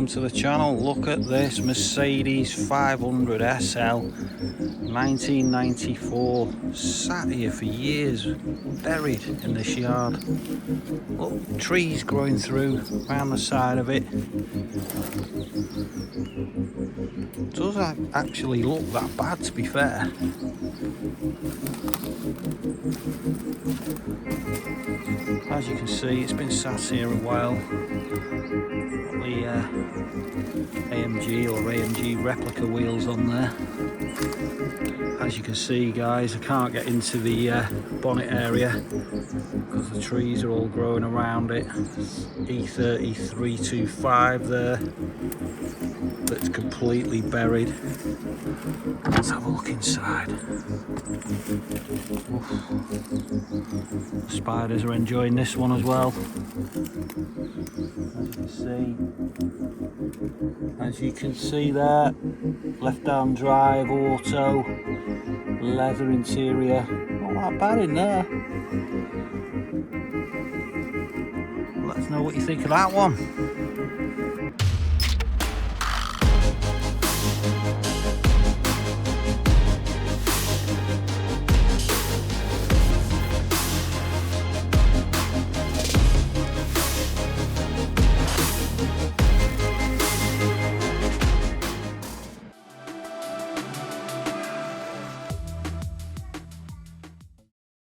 welcome to the channel. Look at this Mercedes 500 SL 1994, sat here for years, buried in this yard. Look, trees growing through around the side of it. Doesn't actually look that bad, to be fair. As you can see, it's been sat here a while. The AMG replica wheels on there. As you can see, guys, I can't get into the bonnet area because the trees are all growing around it. E30 there, that's completely buried. Let's have a look inside. Oof. The spiders are enjoying this one as well. As you can see there, left-hand drive, auto, leather interior. Not that bad in there. Let us know what you think of that one.